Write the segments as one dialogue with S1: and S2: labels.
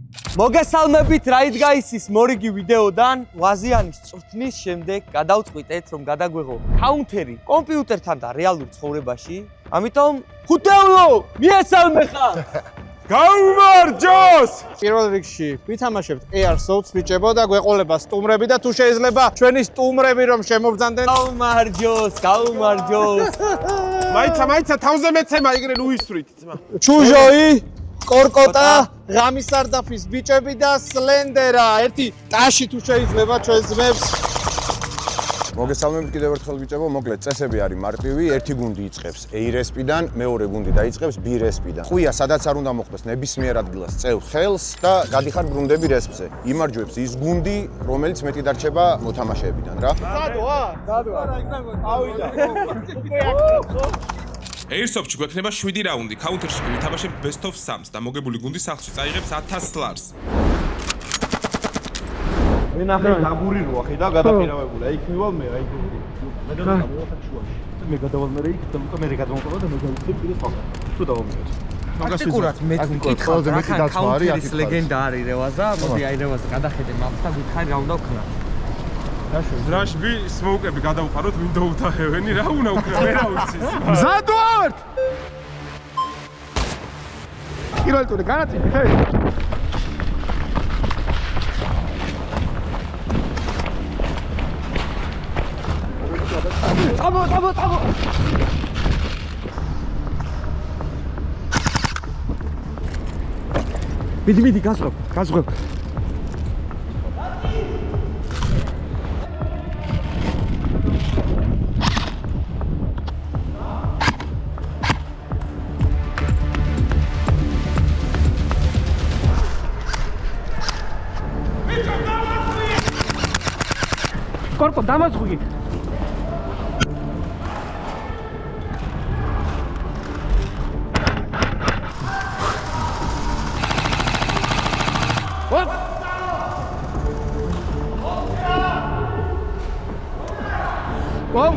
S1: მოგესალმებით Right Guys-ის მორიგი ვიდეოდან. ვაზიანის წვრთნის შემდეგ გადავწყვიტეთ, რომ გადაგვეღო კაუნტერი კომპიუტერთან და რეალურ ცხოვრებაში. ამიტომ ხუთეულო მიესალმე ხარ.
S2: გაუმარჯოს!
S3: პირველ რიგში ვითამაშებთ Airsoft-ს ბიჭებო და გვეყოლება სტუმრები და თუ შეიძლება ჩვენი სტუმრები რომ შემობრძანდნენ.
S1: გაუმარჯოს.
S2: მაიცა თავზე მეცემა იგრე ლუისტრით ძმა.
S3: ჩუჟოი, კორკოტა, ღამისარდაფის ბიჭები და სლენდერა. ერთი ტაში თუ შეიძლება ჩვენ ძმებს.
S4: მოგესალმებით კიდევ ერთხელ ბიჭებო, მოკლედ წესები არის მარტივი, ერთი გუნდი იწყებს A-RESP-დან, მეორე გუნდი დაიწყებს B-RESP-დან. ხვია, სადაც არ უნდა მოხდეს, ნებისმიერ ადგილას წევ ხელს და გადიხარ ბრუნდები RESP-ზე. იმარჯვებს ის გუნდი, რომელიც მეტი დარჩება მოთამაშეებიდან რა.
S5: Airsoft-ში გვექნება 7 რაუნდი, Counter-ში ვითამაშებთ Best of 3-ს და მოგებული გუნდი სახლში წაიღებს 1000 ლარს.
S2: მე ნახე დაბური როა ხედა გადაპირავებული. აი იქნივალ მე, აი გუნდი. მე გადავალ მე იქ და მე გადავამყარო და მე გავიქცე კიდე სხვა. თუ დავამყარო.
S1: ფაქტიკურად მე თუ მკითხავ, რახან კაუნტერის ლეგენდა არის რევაზა, მოდი აი რევაზა გადახედე მაპს და გითხარი რა უნდა ვქნა.
S2: დრაშბი სმოუკები გადავყაროთ, მინდა უთაჰევენი, რა უნდა ვქნა, მე რა ვიცი.
S3: მზად ვართ! პირველ ტური განაწილეთ, ჰე! Tamo! Მიდი, გასწრებ. კორკო დამაზღვი.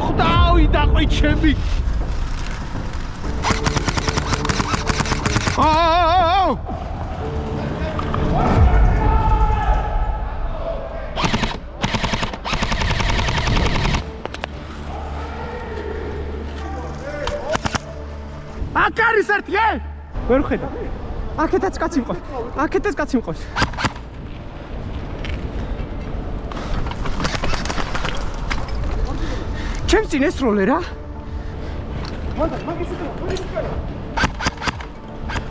S3: ხდავი დაყვი ჩემი. აქ არის ერთი, ვერ ხედა. აქეთაც კაცი მყავს. ჩემს წინ ესროლე რა.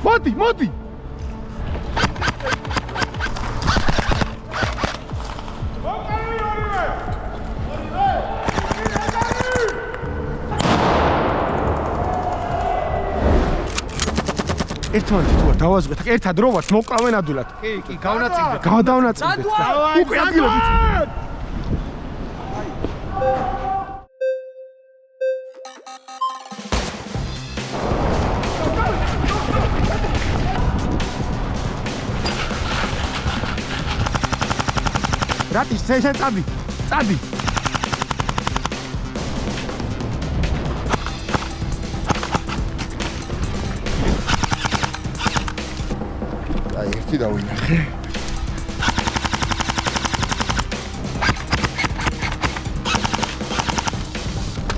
S3: მოდი. ერთმანეთი თუ არ დავაზღვეთ, ერთად რო ვართ, მოკლავენ ადვილად. კი, გავნაწილდეთ. უკვე ადგილებით. რატი შეშენ წადი.
S4: აი, ერთი დავინახე.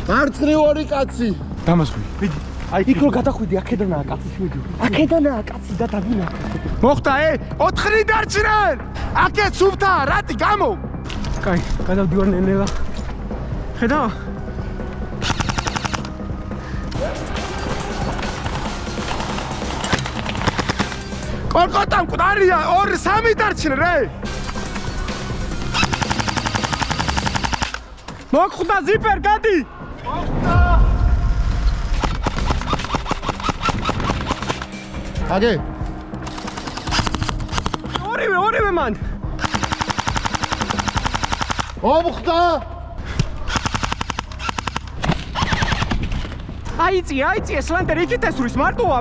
S4: მარცხნივ ორი კაცი.
S3: დამასხვი.
S1: მიდი. აი იქ რო გადახვიდი, აქედანაა კაცი შვიდი. აქედანაა კაცი და დაგინახე.
S3: მოხდა 4 დარჩნენ. აქეთ სუფთა, რატი გამო? კაი, გადავდივარ ნელა. ხედავ? კორკოტა მკვდარია, 2-3 დარჩნენ რე. მოხდა ზიპერ გადი.
S4: აგე
S3: ორივე მან.
S4: მომხდა.
S3: აიწი, სლანტერ იქით ესურის მარტოა.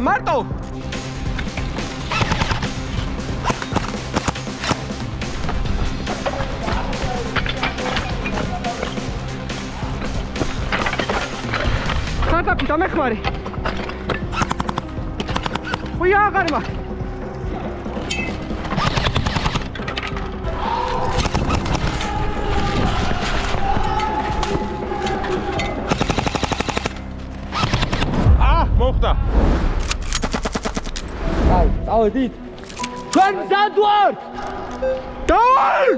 S3: Santa puta mehmari. Uya garma.
S2: მოხდა.
S1: აი, წავედით. ჩვენ მზად ვართ.
S2: დავარ!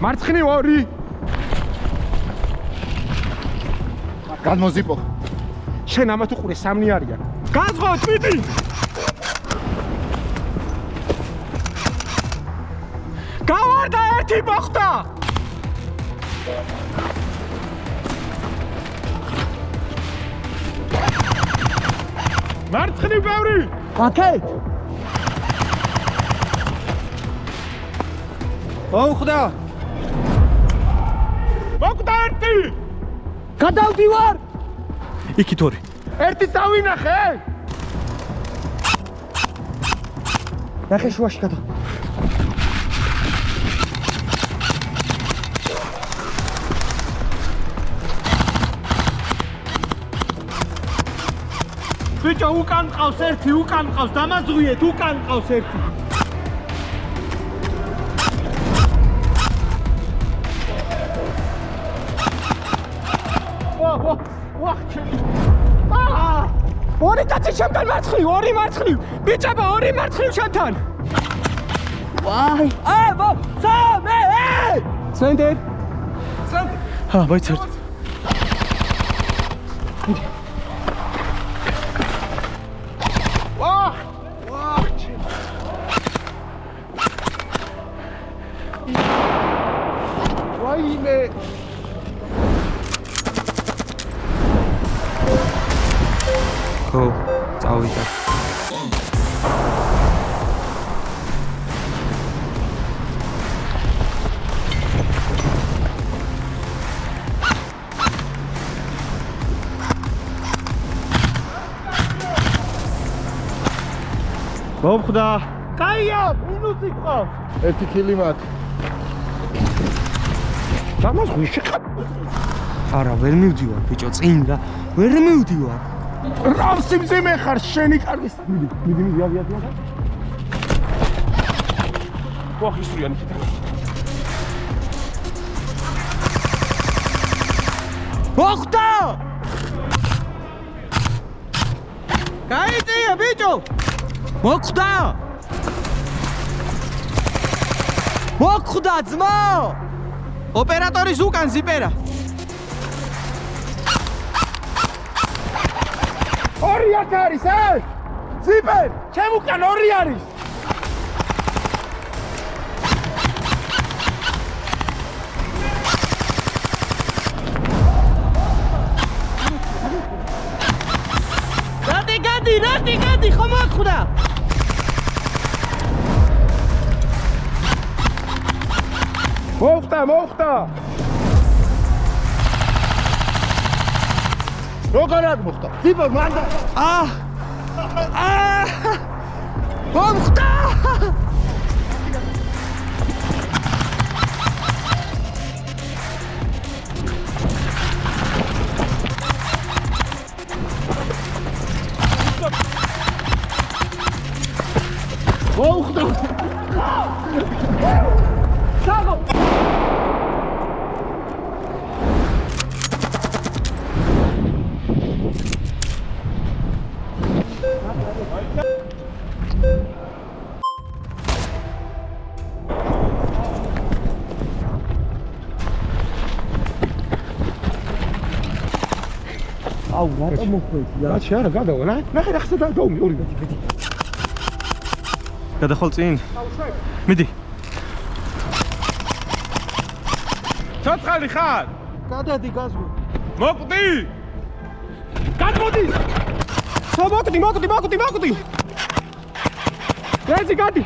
S2: მარცხნივ 2. გადმოზიპო. შენ ამათ უყურე 3 არიან. გაზღოთ, მიდი! გავარდა 1 მოხდა! მარცხნივ ბევრი!
S1: აკეთ.
S2: მოხდა! მოხდა 1!
S1: გადავდივარ.
S2: იქით 2. 1 დავინახე!
S1: ნახე შუაში გადა.
S2: ბიჭო, უკან ყავს 1, უკან ყავს, დამაზღვიეთ, უკან ყავს 1. ვახ, ორი კაცი შემთან მარცხნივ, 2 მარცხნივ. ბიჭებო, 2 მარცხნივ შემთან.
S1: ვაი, აბა, სამე!
S2: სენდერ.
S1: ბაიცერტ.
S2: ვაიმე.
S1: ხო, წავიდა.
S2: მომხდა. კაია, მინუსი ყავს. 1 ქილი მათ. დამაზღვი შეხა.
S1: არა, ვერ მივდივარ, ბიჭო, წინ რა. ვერ მივდივარ.
S2: რავსი მძიმე ხარ, შენი კარგის. მიდი, ავიატია. ვახ, ისვრიანი ხიტა.
S1: მოხდა! გაიწია, ბიჭო! მოხდა! მოხდა, ძმა! ოპერატორის უკან ზიპერა.
S2: 2 აქ არის, ზიპერ, ჩემ უკან 2 არის.
S1: გადი, ხო მოხდა?
S2: მოხდა. როგორად მოხდა? ზიპერ, მანდა.
S1: მოხდა!
S2: მოხდა.
S1: საგო! აუ, რატომ მოხვედი?
S2: რაც არა, გადავა, ნახე რა ხსა დაუმი 2 გადი.
S1: გადახვალ წინ. მიდი.
S2: ცოცხალი ხარ?
S3: გადადი გაზღვი.
S2: მოკვდი! გადმოდი!
S3: მოკვდი.
S2: ეცი გადი.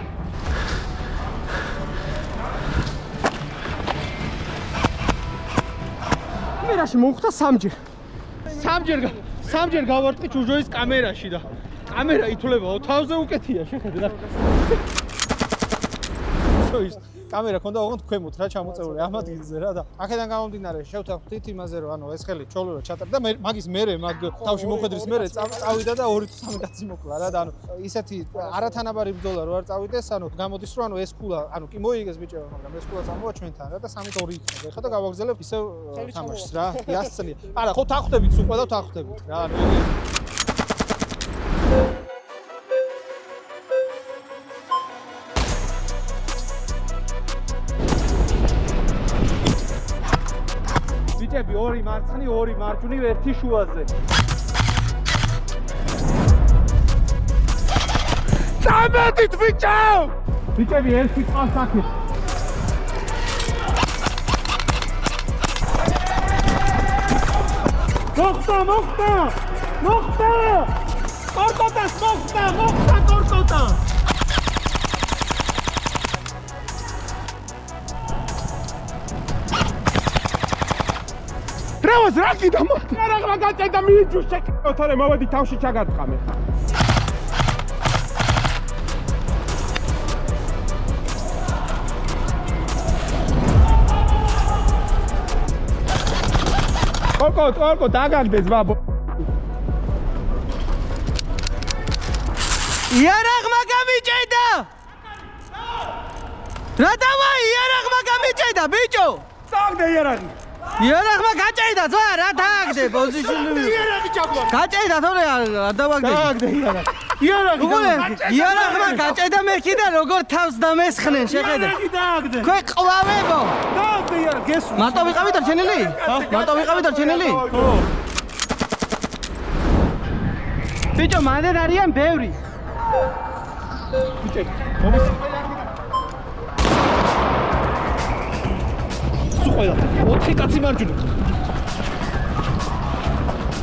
S3: კამერაში მოხდა 3 ჯერ. 3 ჯერ გავარტყი ჩუჟოის კამერაში და კამერა ითვლება 2000-ზე უკეთია, შეხედე რა. კამერა ქონდა ოღონდ ქვემოთ რა ჩამოწეული ამ ადგილზე რა და აქედან გამომდინარე შევთანხმდით იმაზე რომ ანუ ეს ხელი ჩოლურად ჩატარდა და მაგის მერე მაგ თავში მოხვედრის მერე წავიდა და 2-3 კაცი მოკლა რა და ანუ ისეთი არათანაბარი ბრძოლა რო არ წავიდეს ანუ გამოდის რომ ანუ ეს ქულა ანუ კი მოიგეს ბიჭებო მაგრამ ეს ქულა წამოვა ჩვენთან რა და 3-2 იქნება ეხლა და გავაგზავნებ ისევ თამაშს რა 100 წელი არა ხო თახვდებით სულ ყველა თახვდებით რა ანუ ბიჭები ორი მარცხნი, ორი მარჯვნივ, ერთი შუაზე. წამოდით ბიჭო! ბიჭები ერთი წყალს აქეთ. მოხდა! კორკოტას მოხდა კორკოტა! ტრევას რა კიდე მოხდა? რა გაჭედა მიიჯუ შეკეთო თორე მოვედი თავში ჩაგარტყამე. კორკო დაგაგდეს ბაბო. იარაღმა გამიჭედა! რა დავაი იარაღმა გამიჭედა ბიჭო? წაგდე იარაღი. იარაღმა გაჭედა ზოა რა დააგდე პოზიციები. იარაღი ჩაგვა. გაჭედა თორე არ დავაგდე. დააგდე იარაღი. იარაღმა გაჭედა მე კიდე როგორ თავს დამესხნენ შეხედე. იარაღი დააგდე. ქვე ყლავებო. დააგდე იარაღი გესვა. მარტო ვიყავით არჩენელი? მარტო ვიყავით არჩენელი? ხო. ბიჭო მანდ არიან ბევრი. ბიჭო მომის ყველა 4 კაცი მარჯვნივ.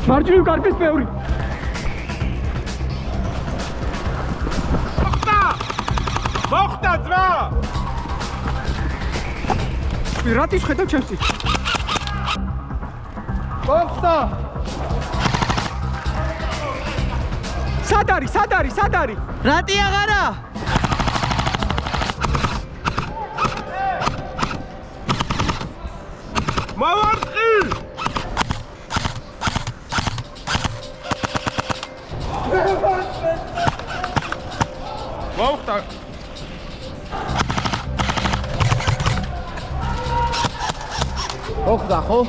S3: მარჯვნივ კარგის ბევრი. მოხდა ძმა. პირატი ხედავ ჩემს წინ. მოხდა. სად არის? რატი აღარა? მოვარყი! მოხდა! მოხდა ხო?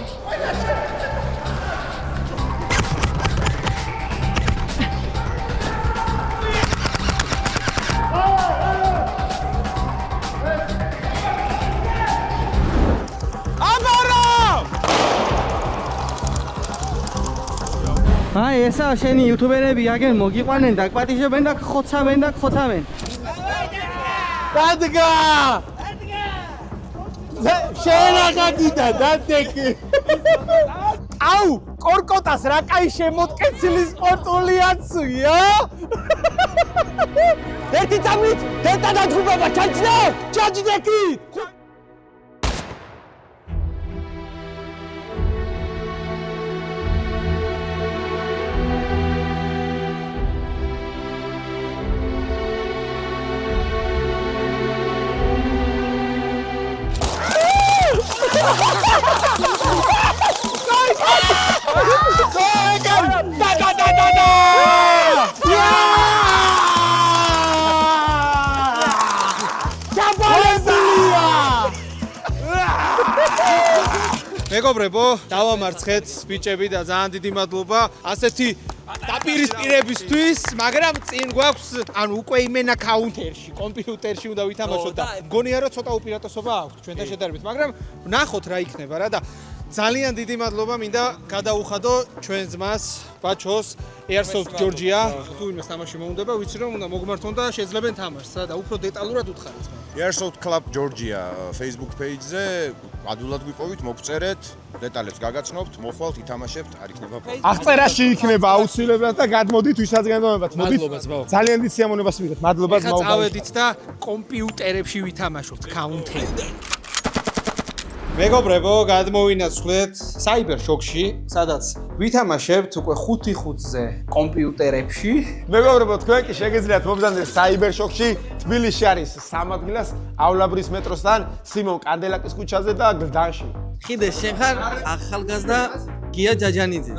S3: აი ესა შენი იუთუბერები აგენ მოგიყვანენ და კვატიშებენ და ხოცავენ. დადგა! შენაგადიდა დადეკი. აუ, კორკოტას რა კაი შემოტკეცილი სპორტულიაცია? ერთი წამით დეტა დაძღუბება ჩაჯდეკი! მეგობრებო, დავამარცხეთ ბიჭები და ძალიან დიდი მადლობა ასეთი დაპირისპირებისთვის, მაგრამ წინ გვაქვს, ანუ უკვე იმენა კაუნტერში, კომპიუტერში უნდა ვითამაშოთ და მგონია რომ ცოტა უპირატესობა აქვს ჩვენთან შედარებით, მაგრამ ნახოთ რა იქნება რა და ძალიან დიდი მადლობა მინდა გადაუხადო ჩვენ ძმას, ბაჩოს, Airsoft Georgia. თუ იმას თამაში მოუნდება, ვიცი რომ უნდა მოგმართონ და შეძლებენ თამაშს და უფრო დეტალურად უთხარით.
S4: Airsoft Club Georgia Facebook page-ზე ადვილად გვიპოვით, მოგწერეთ, დეტალებს გაგაცნობთ, მოხვალთ, ითამაშებთ, არ იქნება პრობლემა.
S2: აღწერაში იქნება აუცილებლად და გადმოდით ვისაც გენდომებათ.
S3: მადლობა ძმაო.
S2: ძალიან დიდ სიამოვნებას მიგეთ. მადლობა ძმაო.
S3: წავედით და კომპიუტერებში ვითამაშოთ კაუნტერი. მეგობრებო, გადმოვინაცვლეთ Cyber Shock-ში, სადაც ვითამაშებთ უკვე 5-5-ზე კომპიუტერებში.
S2: მეგობრებო, თქვენ კი შეგიძლიათ მომზადდეს Cyber Shock-ში, თბილისში არის 3 ადგილას,ავლაბრის მეტროსთან, სიმონ კანდელაკის ქუჩაზე და გლდანში.
S1: ხიდე შენ ხარ ახალგაზრდა გია ჯაჯანიძე.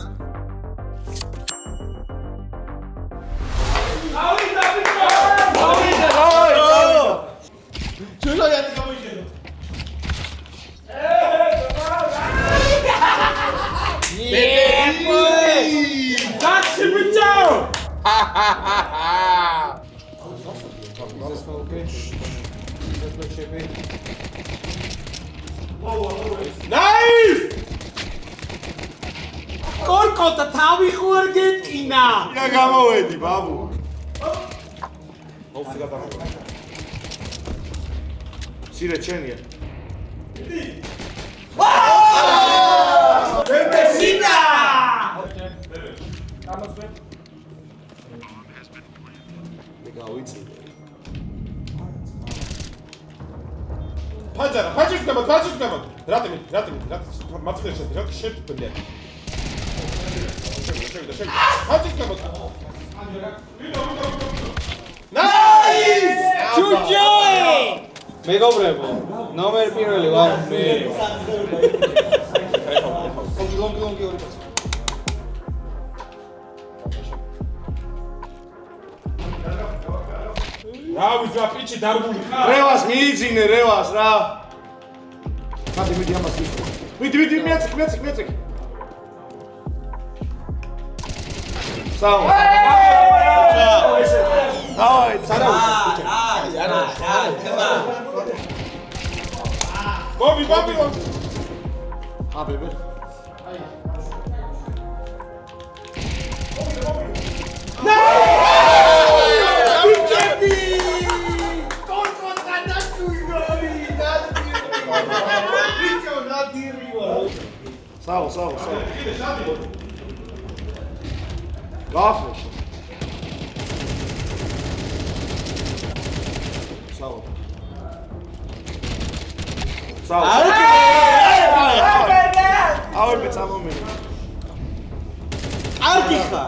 S3: Nice! კორკოტა თავი ხوار გეტინა.
S2: რა გამოვედი, ბაბუ? სირე ჩენია.
S3: ბებესინა!
S2: ფაჯარა, ფაჯის გამო. რატომ მაცხეს რა შეფტბია. ფაჯის გამო.
S3: Nice! Чуჯე! მეგობრებო, ნომერ პირველი ვარ მე. ლონგი ორი პასი.
S2: რა ვიზა პიჩი დარგული ხარ? რევას მიიძინე, რევას რა. მიდი ამას ვიქო. მიდი მეცეკ. საო. დავაი, სადა. ბობი. აბებე. Sağ ol. Gafeş. Sağ ol. Ağır bir tamam benim.
S3: Arkika.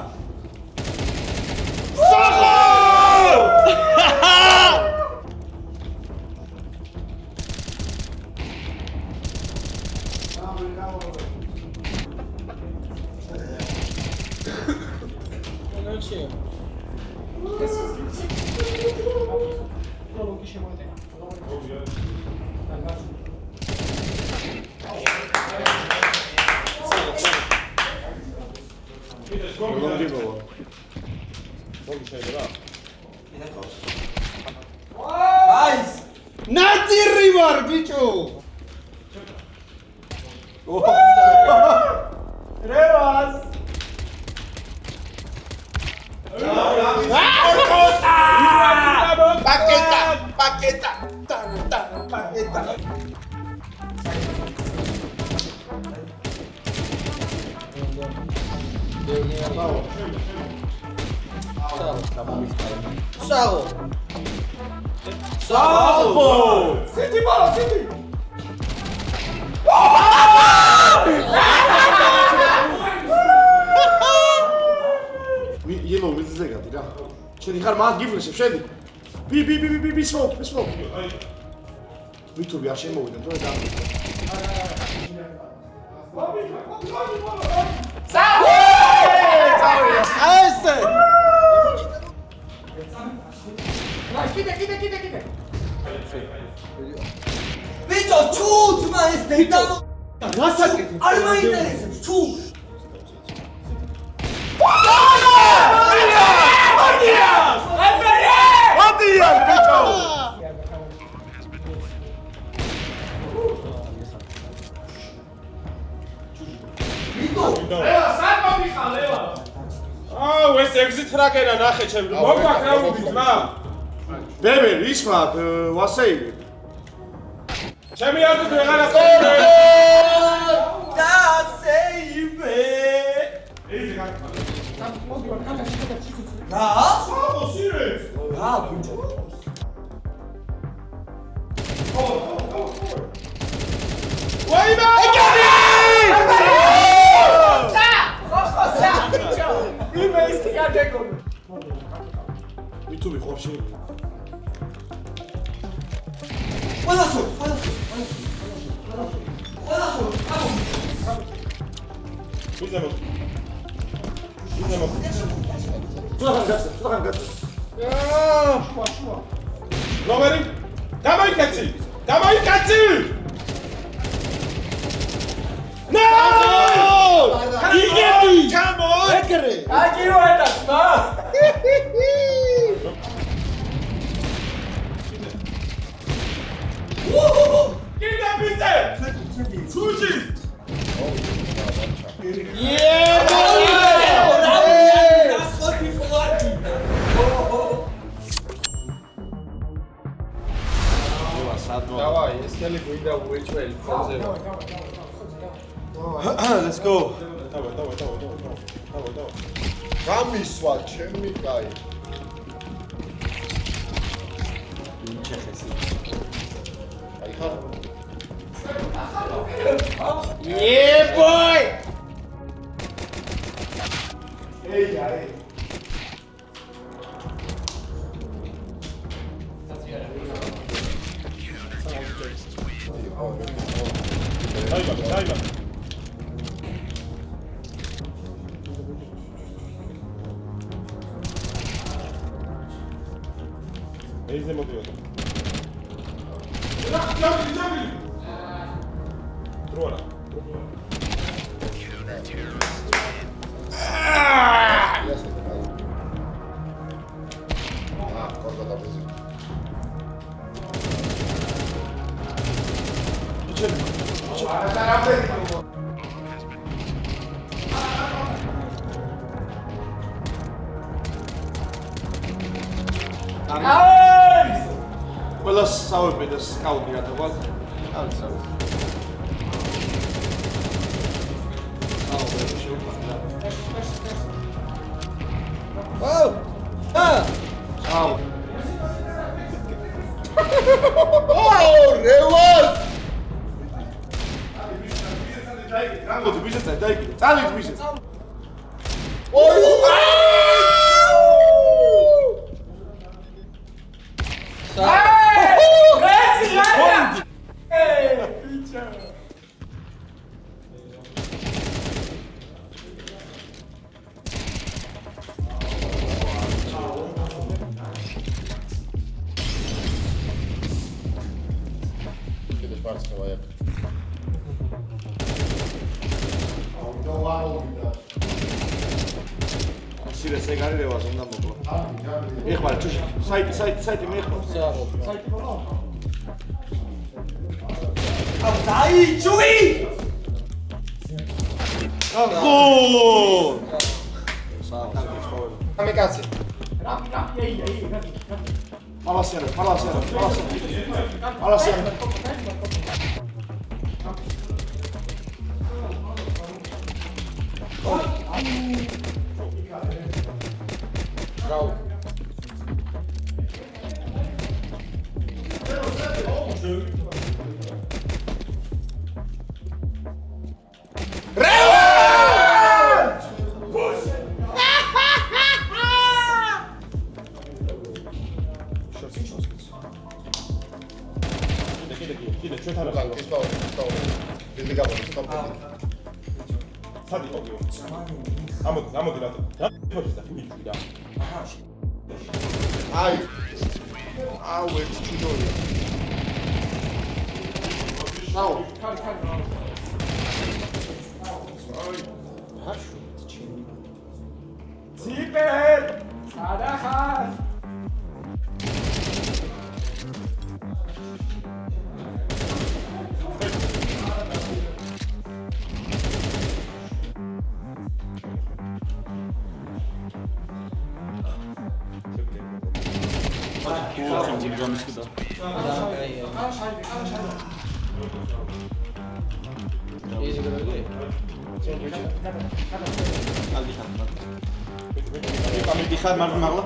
S3: Natiri var bicho. Revas. Paqueta. Paqueta. Salvo! Senti bola, senti!
S2: Yellow, wie ist das gerade? Ja. Schön, ich habe mal geflasht, schön. Bi smoke. Wie du ja schön mal, dann da.
S3: Salvo! Kide.
S1: ბიჭო, ჩუ ძმა ეს დედამო.
S3: რასაკეთე?
S1: არ მაინტერესებს, ჩუ.
S2: Ოდია, ბიჭო.
S6: აუ ეს exit ფრაკერა ნახე ჩემი მოგვაქვს რაუნდი ძმა
S2: ბებე ის მაგ ვასეივი
S6: ჩემი აზრით ვეღარ
S1: დასეივე რა? რა ბიჭო?
S6: ვაი ნომერი დამაიკაცი დამაიკაცი ნო იგები ჩამო ეგრე აგიო ეტას მა კიდე ბიზე სუჯი
S2: Давай, если я guida უეჭველი წელზევა. Let's go.
S6: დავай.
S2: გამისვა ჩემი კაი. აი ხარ.
S3: Yeah boy!
S2: აი.
S6: დაიბა ეიზე მოდიოდა ჯამი დროა ყველა საუბრია და სკაუტი გადავალ. არის საუბრი.
S2: რევას!
S6: რანგოდი ბიჭეცა დაიგე. წავით ბიჭეცა. სირეს ეგარი რევას უნდა მოკლა. ეხლა ჩუში საიტი მეხლა.
S1: დაი ჯუი
S6: ახო!
S2: ამეკაცი.
S6: ალასიანო. კიდე ჩვენთან რა
S2: ის პაუზა. დიდი გაბოლო სტოპ.
S6: სადი ყობიო. ამოდი რა. რა ფოთის და მიჭი და.
S2: აი. აუ ეს ჩინოია. აუ.
S6: ციპერ! სადა ხარ?
S2: მიხარ მაგლა.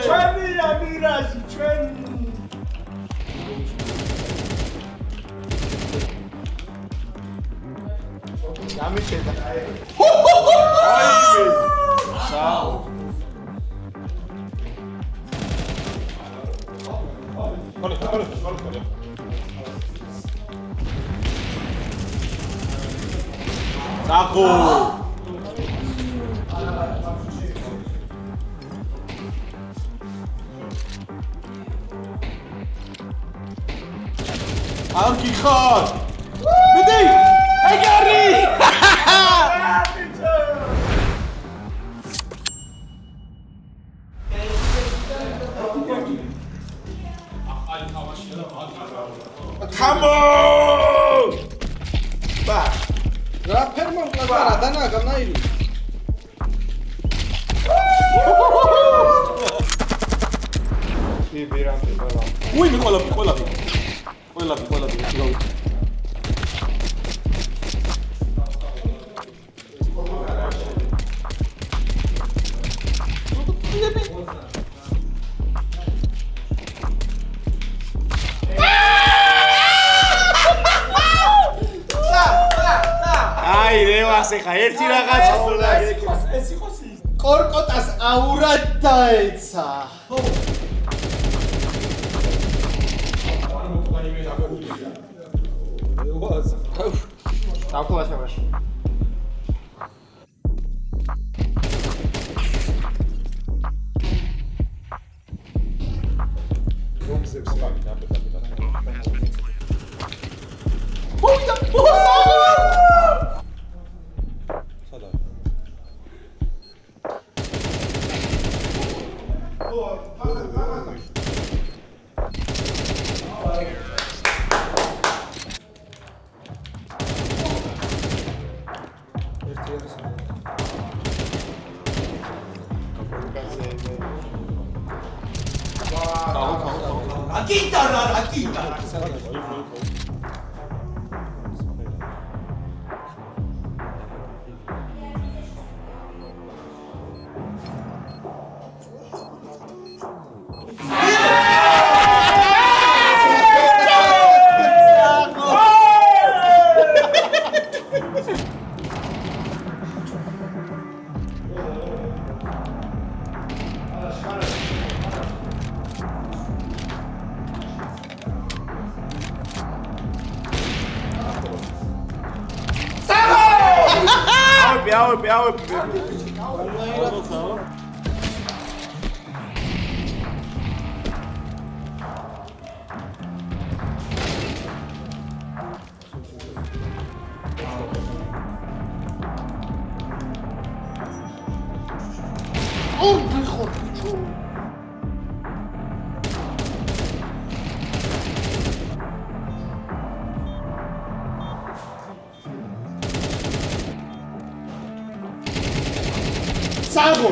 S6: ჩვენია მირაჟი, ჩვენ
S2: გამიჩენდა.
S6: კონე
S2: Saco! Anki Khan! Midi! Hey Gary! Come on! Back!
S3: რა ფერმა მკლარა დანა გამნაირი
S2: უი მე ყველაფერი აი რევას ეხა ერთი რაღაცა ეს იყოს
S3: კორკოტას აურა დაეცა
S2: დაკვლაშებაში
S3: საგო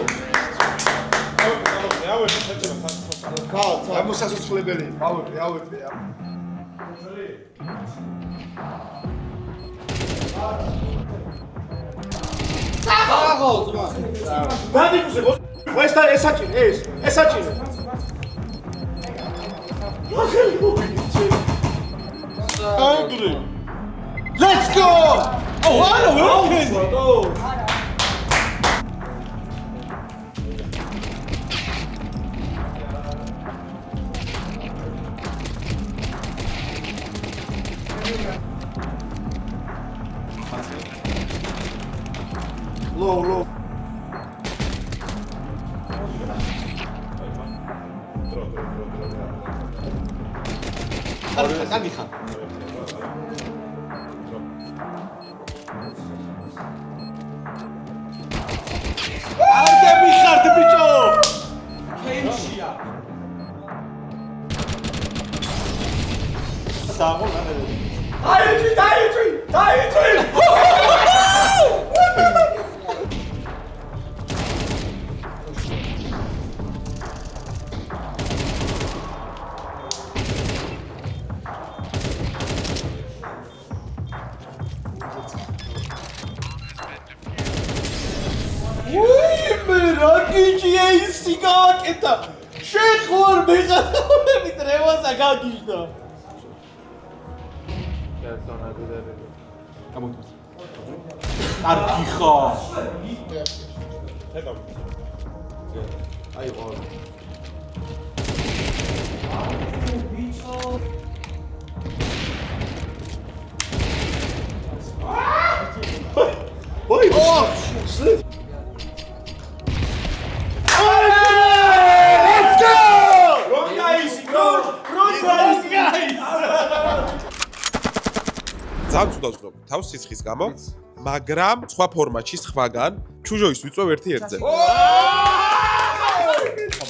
S2: ამოსასწრებელი ავეპე
S3: საგო
S2: დადიკუსე ესა ესაჭინე ესაჭინე Let's go! Oh, what a weapon! Low. Kagikha. Arde bixart bicho. Kenshia. Sago nada. Dai! Ragigi gageta. Shekhor meqatoremi trevasa gagishda. Argikha. Ay gol.
S6: ძალიან ცუდად ვწდობ თავს სიცხის გამო, მაგრამ სხვა ფორმატში სხვაგან ჩუჟოვის ვიწვევ ერთი ერთზე.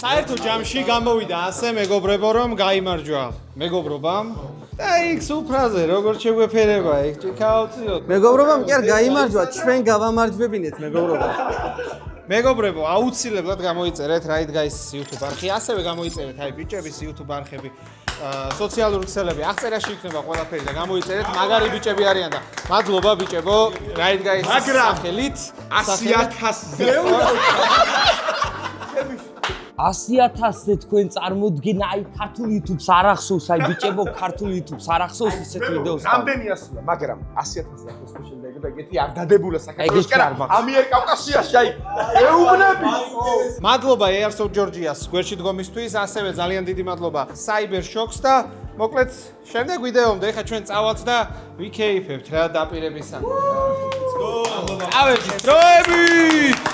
S3: საერთო ჯამში გამოვიდა ასე მეგობრებო რომ გაიმარჯვა მეგობრობამ და იქ სუფრაზე როგორ შეგვეფერება იქ ჭიქაუციოთ
S1: მეგობრობამ კი არ გაიმარჯვა, ჩვენ გავამარჯვებინეთ მეგობრობა.
S3: მეგობრებო აუცილებლად გამოიწერეთ Right Guys YouTube არხი ასევე გამოიწერეთ აი ბიჭების YouTube არხები სოციალური ქსელები აღწერაში იქნება ყველაფერი და გამოიწერეთ მაგარი ბიჭები არიან და მადლობა ბიჭებო Right Guys სახელით
S6: 100,000-ზე
S1: 100,000-ზე თქვენ წარმოდგენა აი ქართულ YouTube-ს არ ახსოვს, აი ბიჭებო ქართულ YouTube-ს არ ახსოვს ისეთ ვიდეოს.
S6: რამდენი ასულა, მაგრამ 100,000-ზე ახოს შემდეგ და ეგეთი არ დადებულა
S1: ეგეთი
S6: საქართველოს
S1: არ მაქვს.
S6: ამიერკავკასიაში აი ეუბნები.
S3: მადლობა Airsoft Georgia-ს გვერდში დგომისთვის, ასევე ძალიან დიდი მადლობა Cyber Shocks და მოკლედ შემდეგ ვიდეომდე ხა ჩვენ წავალთ და ვიქეიფებთ რა დაპირებისან. Let's go. ავეჯი დროებით.